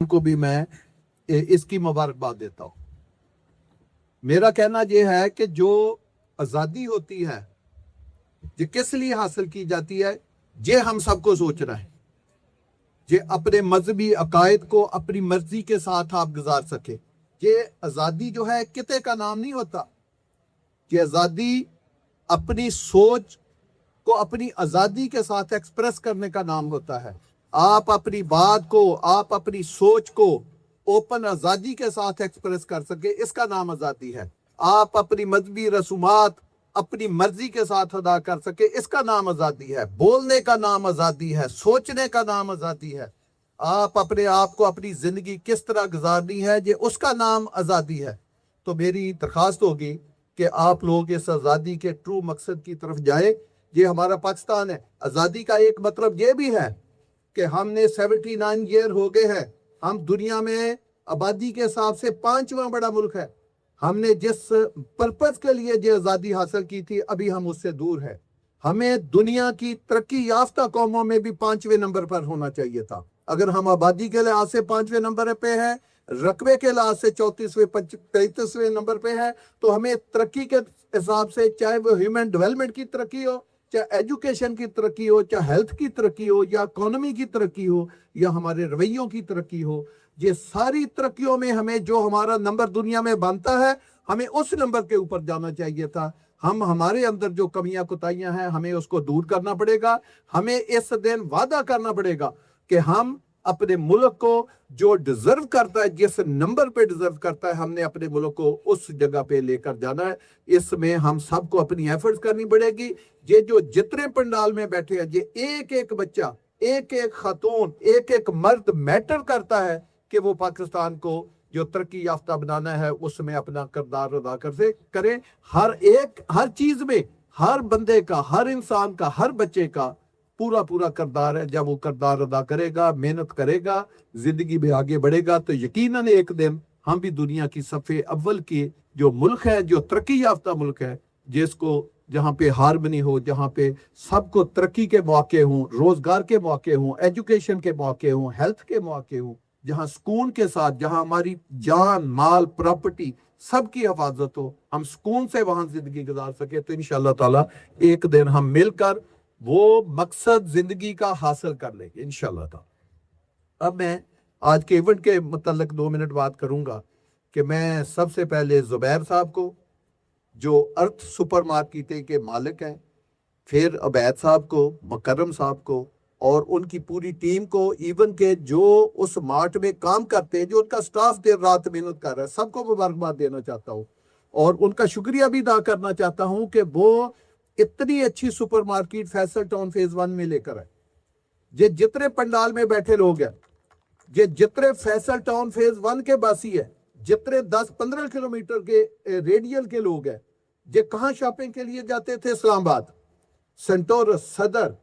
को भी मैं इसकी मुबारकबाद देता हूँ। मेरा कहना यह है कि जो आज़ादी होती है ये किस लिए हासिल की जाती है, ये हम सबको सोचना है। ये अपने मजहबी अकायद को अपनी मर्जी के साथ आप गुजार सके। ये आज़ादी जो है किते का नाम नहीं होता। ये आज़ादी अपनी सोच को अपनी आज़ादी के साथ एक्सप्रेस करने का नाम होता है। आप अपनी बात को, आप अपनी सोच को ओपन आज़ादी के साथ एक्सप्रेस कर सके, इसका नाम आज़ादी है। आप अपनी मजहबी रसूमात अपनी मर्जी के साथ अदा कर सके, इसका नाम आज़ादी है। बोलने का नाम आज़ादी है, सोचने का नाम आज़ादी है। आप अपने आप को अपनी ज़िंदगी किस तरह गुजारनी है, ये उसका नाम आज़ादी है। तो मेरी दरख्वास्त होगी कि आप लोग इस आज़ादी के ट्रू मकसद की तरफ जाए। ये हमारा पाकिस्तान है। आज़ादी का एक मतलब ये भी है कि हमने 79 ईयर हो गए हैं। हम दुनिया में आबादी के हिसाब से 5वां बड़ा मुल्क है। हमने जिस पर्पस के लिए जो आज़ादी हासिल की थी, अभी हम उससे दूर है। हमें दुनिया की तरक्की याफ्ता कौमों में भी 5वें नंबर पर होना चाहिए था। अगर हम आबादी के लिहाज से 5वें नंबर पे है, रकबे के लिहाज से 34वें 35वें नंबर पे है, तो हमें तरक्की के हिसाब से, चाहे वो ह्यूमन डेवलपमेंट की तरक्की हो, चाहे एजुकेशन की तरक्की हो, चाहे हेल्थ की तरक्की हो, या इकोनॉमी की तरक्की हो, या हमारे रवैयों की तरक्की हो, ये सारी तरक्कियों में हमें जो हमारा नंबर दुनिया में बनता है, हमें उस नंबर के ऊपर जाना चाहिए था। हम हमारे अंदर जो कमियां कुताहियां हैं, हमें उसको दूर करना पड़ेगा। हमें इस दिन वादा करना पड़ेगा कि हम अपने मुल्क को जो डिजर्व करता है, जिस नंबर पे डिजर्व करता है, हमने अपने मुल्क को उस जगह पे लेकर जाना है। इसमें हम सबको अपनी एफर्ट्स करनी पड़ेगी। ये जो जितने पंडाल में बैठे हैं, ये एक एक बच्चा, एक एक खातून, एक एक मर्द मैटर करता है कि वो पाकिस्तान को जो तरक्की याफ्ता बनाना है उसमें अपना किरदार अदा करे। हर चीज में हर बंदे का, हर इंसान का, हर बच्चे का पूरा पूरा किरदार है। जब वो किरदार अदा करेगा, मेहनत करेगा, जिंदगी में आगे बढ़ेगा, तो यकीनन एक दिन हम भी दुनिया की सफ़े अव्वल की जो मुल्क है, जो तरक्की याफ्ता मुल्क है, जिसको जहाँ पे हारमनी हो, जहाँ पे सबको तरक्की के मौके हों, रोजगार के मौके हों, एजुकेशन के मौके हों, हेल्थ के मौके हों, जहाँ सुकून के साथ, जहाँ हमारी जान माल प्रॉपर्टी सबकी हिफाजत हो, हम सुकून से वहां जिंदगी गुजार सके, तो इंशाअल्लाह ताला एक दिन हम मिलकर वो मकसद जिंदगी का हासिल कर लेंगे इंशाअल्लाह ताला। अब मैं आज के इवेंट के मतलब 2 मिनट बात करूंगा कि मैं सबसे पहले जुबैर साहब को, जो अर्थ सुपर मार्केट के मालिक हैं, फिर अबैद साहब को, मुकर्रम साहब को और उनकी पूरी टीम को, इवन के जो उस मार्ट में काम करते हैं, जो उनका स्टाफ देर रात मेहनत कर रहा है, सबको मुबारकबाद देना चाहता हूँ और उनका शुक्रिया भी अदा करना चाहता हूँ कि वो इतनी अच्छी super market Faisal town phase 1 में लेकर आए। ये जितने पंडाल में बैठे लोग हैं, ये जितने फैसल टाउन फेज 1 के बासी है, जितने 10-15 किलोमीटर के रेडियल के लोग हैं, ये कहाँ शॉपिंग के लिए जाते थे? इस्लामाबाद, सेंटोरस, सदर।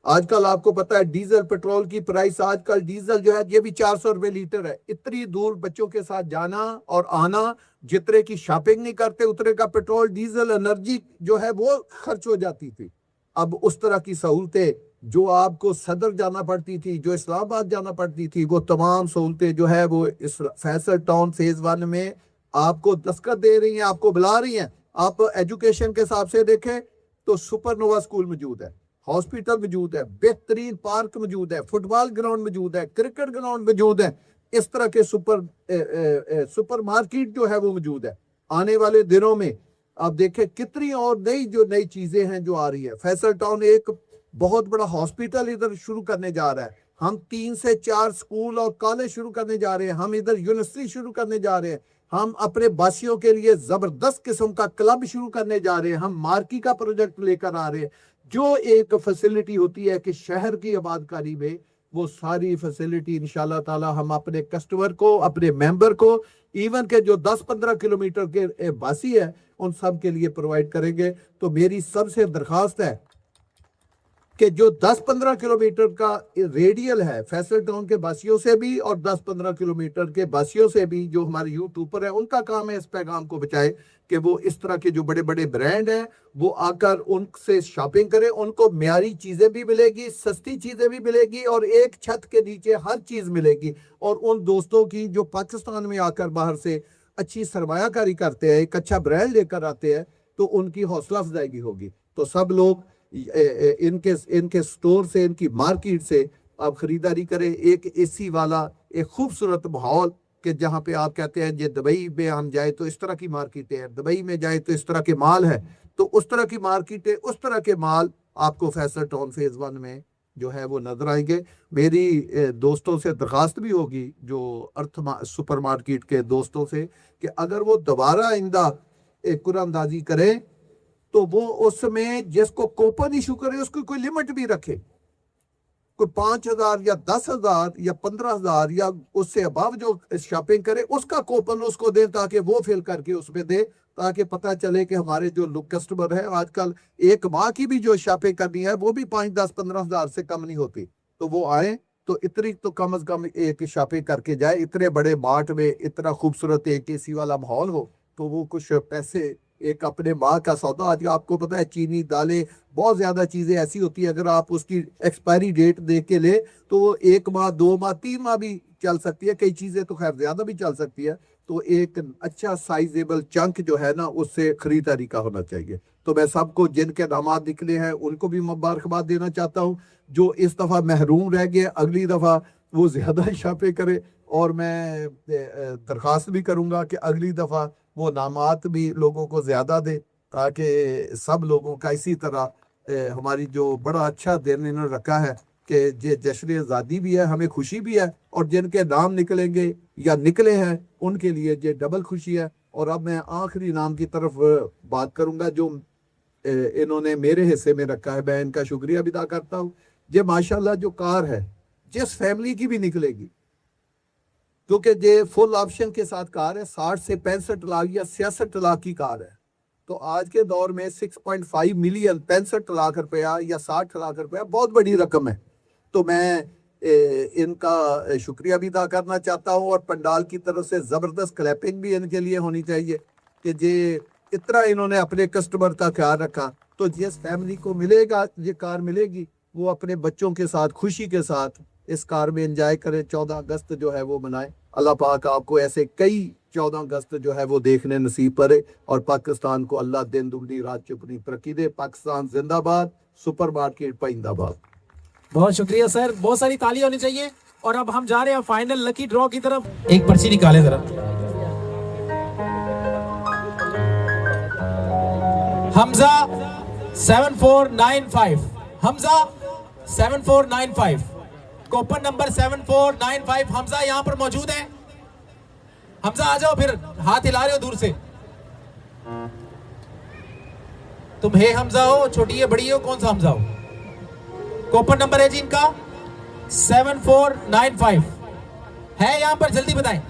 आजकल आपको पता है डीजल पेट्रोल की प्राइस, आजकल डीजल जो है ये भी 400 रुपए लीटर है। इतनी दूर बच्चों के साथ जाना और आना, जितने की शॉपिंग नहीं करते उतने का पेट्रोल डीजल एनर्जी जो है वो खर्च हो जाती थी। अब उस तरह की सहूलतें जो आपको सदर जाना पड़ती थी, जो इस्लामाबाद जाना पड़ती थी, वो तमाम सहूलतें जो है वो इस फैसल टाउन फेज 1 में आपको दस्तखत दे रही हैं, आपको बुला रही हैं। आप एजुकेशन के हिसाब से देखें तो सुपरनोवा स्कूल मौजूद है, हॉस्पिटल मौजूद है, बेहतरीन पार्क मौजूद है, फुटबॉल ग्राउंड मौजूद है, क्रिकेट ग्राउंड मौजूद है। इस तरह के सुपर मार्केट जो है वो मौजूद है। आने वाले दिनों में आप देखें कितनी और नई चीजें हैं जो आ रही है। फैसल टाउन एक बहुत बड़ा हॉस्पिटल इधर शुरू करने जा रहा है। हम 3 से 4 स्कूल और कॉलेज शुरू करने जा रहे हैं। हम इधर यूनिवर्सिटी शुरू करने जा रहे हैं। हम अपने बासियों के लिए जबरदस्त किस्म का क्लब शुरू करने जा रहे हैं। हम मार्की का प्रोजेक्ट लेकर आ रहे हैं, जो एक फैसिलिटी होती है कि शहर की आबादकारी में वो सारी फैसिलिटी इंशाल्लाह ताला हम अपने कस्टमर को, अपने मेंबर को, इवन के जो 10-15 किलोमीटर के बासी है, उन सब के लिए प्रोवाइड करेंगे। तो मेरी सबसे दरखास्त है कि जो 10-15 किलोमीटर का रेडियल है फैसल टाउन के बासियों से भी और 10-15 किलोमीटर के बासियों से भी, जो हमारे यूट्यूबर है उनका काम है इस पैगाम को बचाए कि वो इस तरह के जो बड़े बड़े ब्रांड हैं वो आकर उनसे शॉपिंग करें, उनको म्यारी चीज़ें भी मिलेगी, सस्ती चीज़ें भी मिलेगी और एक छत के नीचे हर चीज़ मिलेगी। और उन दोस्तों की जो पाकिस्तान में आकर बाहर से अच्छी सरमायाकारी करते हैं, एक अच्छा ब्रांड लेकर आते हैं, तो उनकी हौसला अफजाई होगी। तो सब लोग इनके स्टोर से, इनकी मार्केट से आप खरीदारी करें। एक एसी वाला एक खूबसूरत माहौल कि जहाँ पे आप कहते हैं ये दुबई में हम जाए तो इस तरह की मार्केटें हैं, दुबई में जाए तो इस तरह के माल है, तो उस तरह की मार्केटें, उस तरह के माल आपको फैसल टाउन फेज 1 में जो है वो नजर आएंगे। मेरी दोस्तों से दरखास्त भी होगी, जो अर्थ सुपर मार्केट के दोस्तों से, कि अगर वो दोबारा आइंदा कुरानंदाजी करें तो वो उसमें जिसको कूपन इशू करे उसको कोई लिमिट भी रखे, कोई 5,000 या 10,000 या 15,000 या उससे अबव जो शॉपिंग करे उसका कूपन उसको दें, ताकि वो फिल करके उसमें दे, ताकि पता चले कि हमारे जो लोग कस्टमर है आजकल एक माह की भी जो शॉपिंग करनी है वो भी 5, 10, 15,000 से कम नहीं होती। तो वो आए तो इतनी तो कम से कम एक शॉपिंग करके जाए। इतने बड़े मार्ट में इतना खूबसूरत एक एसी वाला माहौल हो तो वो कुछ पैसे एक अपने माँ का सौदा, आज आपको पता है चीनी, दालें, बहुत ज़्यादा चीज़ें ऐसी होती है, अगर आप उसकी एक्सपायरी डेट देख के ले तो वो 1 माह, 2 माह, 3 माह भी चल सकती है, कई चीज़ें तो खैर ज़्यादा भी चल सकती है। तो एक अच्छा साइजेबल चंक जो है ना उससे खरीदारी का होना चाहिए। तो मैं सबको जिनके दामाद निकले हैं उनको भी मुबारकबाद देना चाहता हूँ। जो इस दफ़ा महरूम रह गए अगली दफ़ा वो ज़्यादा शॉपिंग करे, और मैं दरख्वास्त भी करूँगा कि अगली दफ़ा वो नामात भी लोगों को ज़्यादा दे, ताकि सब लोगों का इसी तरह हमारी जो बड़ा अच्छा दिन इन्होंने रखा है कि ये जश्न आज़ादी भी है, हमें खुशी भी है, और जिनके नाम निकलेंगे या निकले हैं उनके लिए ये डबल खुशी है। और अब मैं आखिरी नाम की तरफ बात करूँगा जो इन्होंने मेरे हिस्से में रखा है, मैं इनका शुक्रिया भी अदा करता हूँ। ये माशाल्लाह जो कार है जिस फैमिली की भी निकलेगी, क्योंकि ये फुल ऑप्शन के साथ कार है, 60 से 65 लाख या 66 लाख की कार है। तो आज के दौर में 6.5 मिलियन, 65 लाख रुपया या 60 लाख रुपया बहुत बड़ी रकम है। तो मैं इनका शुक्रिया भी अदा करना चाहता हूँ, और पंडाल की तरफ से ज़बरदस्त क्लैपिंग भी इनके लिए होनी चाहिए कि ये इतना इन्होंने अपने कस्टमर का ख्याल रखा। तो जिस फैमिली को मिलेगा ये कार मिलेगी वो अपने बच्चों के साथ खुशी के साथ इस कार में एंजॉय करें। 14 अगस्त जो है वो मनाएं। अल्लाह पाक आपको ऐसे कई 14 अगस्त जो है वो देखने नसीब करे, और पाकिस्तान को अल्लाह दिन दुगनी रात चुगनी तरक्की दे। पाकिस्तान जिंदाबाद, सुपर मार्केट पाइंदाबाद। बहुत शुक्रिया सर, बहुत सारी ताली होनी चाहिए। और अब हम जा रहे हैं फाइनल लकी ड्रॉ की तरफ। एक पर्ची निकाले जरा। हमजा 7495, हमजा 7495, कूपन नंबर 7495 हमजा यहाँ पर मौजूद है। हमजा आ जाओ, फिर हाथ हिला रहे हो दूर से। तुम हे हमजा हो, छोटी है बड़ी हो, कौन सा हमजा हो? कूपन नंबर है जी इनका 7495 है यहाँ पर, जल्दी बताएं।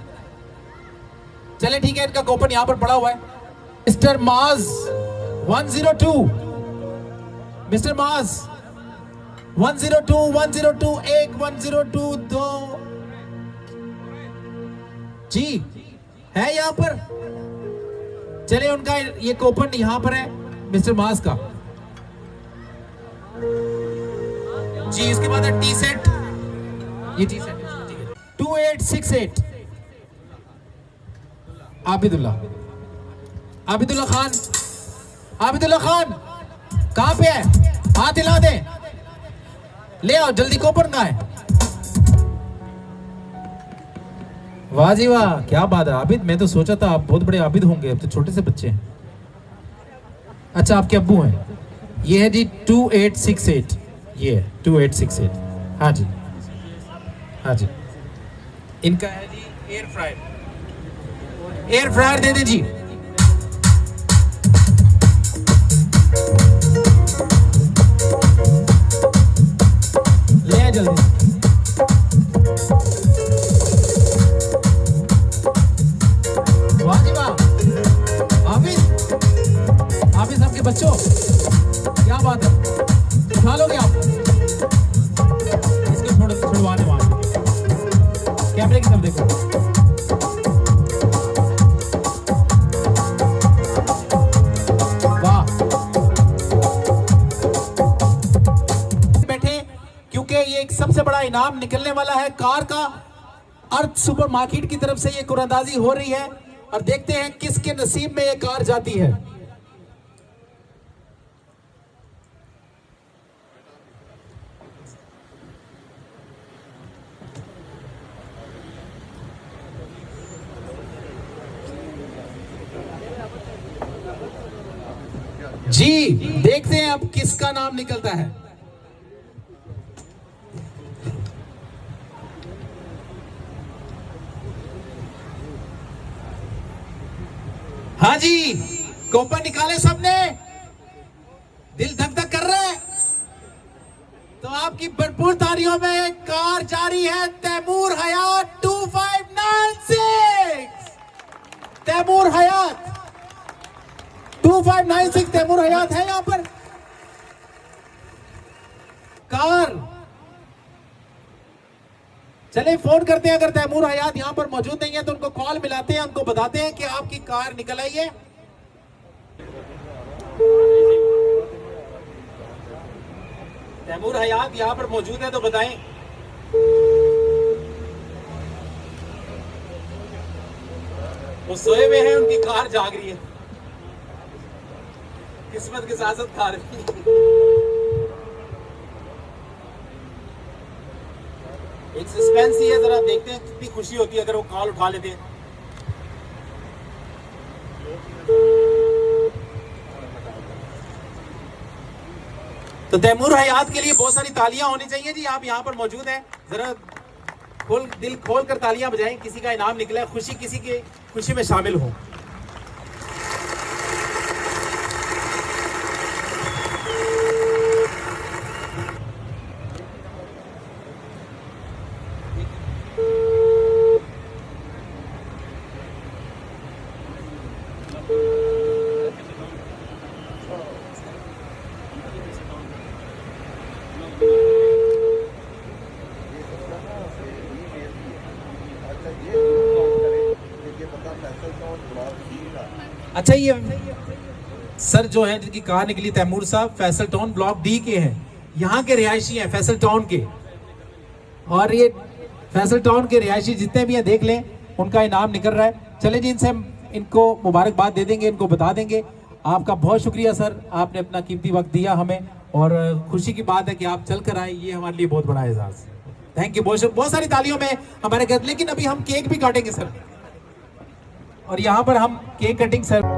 चले ठीक है, इनका कूपन यहाँ पर पड़ा हुआ है। मिस्टर माज 102, मिस्टर माज 102, 102, 1, 102, 2 जी है यहाँ पर। चले उनका ये कूपन यहाँ पर है मिस्टर माज का जी। इसके बाद है टी सेट, ये टी सेट 2868 आबिदुल्ला, आबिदुल्ला खान, आबिदुल्ला खान कहां पे है? हाथ हिला दे, ले आओ जल्दी। कूपन कहां है? वाह जी वाह, क्या बात है आबिद। मैं तो सोचा था आप बहुत बड़े आबिद होंगे, अब तो छोटे से बच्चे हैं। अच्छा आपके अब्बू हैं। ये है जी 2868, ये 2868। हाँ जी, हाँ जी। इनका है जी एयर फ्रायर, एयर फ्रायर दे दे जी। ले आ जल्दी। वाह जी वाह, हाफिज, हाफिज आपके बच्चों, क्या बात है। उठा लोगे आप? वाह, बैठे क्योंकि ये एक सबसे बड़ा इनाम निकलने वाला है कार का। अर्थ सुपर मार्केट की तरफ से ये कुरानंदाजी हो रही है और देखते हैं किसके नसीब में ये कार जाती है। जी देखते हैं अब किसका नाम निकलता है। हाँ जी, कूपन निकाले सबने, दिल धक धक कर रहे हैं तो आपकी भरपूर तालियों में कार जारी है तैमूर हयात 2596। तैमूर हयात 2596 तैमूर हयात है यहां पर कार। चले फोन करते हैं, अगर तैमूर हयात यहां पर मौजूद नहीं है तो उनको कॉल मिलाते हैं, उनको बताते हैं कि आपकी कार निकल आई है। तैमूर हयात यहां पर मौजूद है तो बताएं। वो सोए हुए हैं, उनकी कार जाग रही है, किस्मत के साथ साथ कार भी। एक सस्पेंस ही है, जरा देखते हैं कितनी खुशी होती है अगर वो कॉल उठा लेते हैं। तो तैमूर हयात के लिए बहुत सारी तालियां होनी चाहिए जी। आप यहां पर मौजूद हैं, जरा दिल खोल कर तालियां बजाएं। किसी का इनाम निकला है, खुशी किसी की खुशी में शामिल हो। अच्छा, ये सर जो है जिनकी कार निकली तैमूर साहब फैसल टाउन ब्लॉक डी के हैं, यहाँ के रिहायशी हैं फैसल टाउन के। और ये फैसल टाउन के रिहायशी जितने भी हैं देख लें, उनका इनाम निकल रहा है। चले जी, इनसे हम इनको मुबारकबाद दे देंगे, इनको बता देंगे। आपका बहुत शुक्रिया सर, आपने अपना कीमती वक्त दिया हमें और खुशी की बात है कि आप चल कर आए, ये हमारे लिए बहुत बड़ा एजाज। थैंक यू, बहुत सारी तालियों में हमारे घर। लेकिन अभी हम केक भी काटेंगे सर, और यहाँ पर हम केक कटिंग सर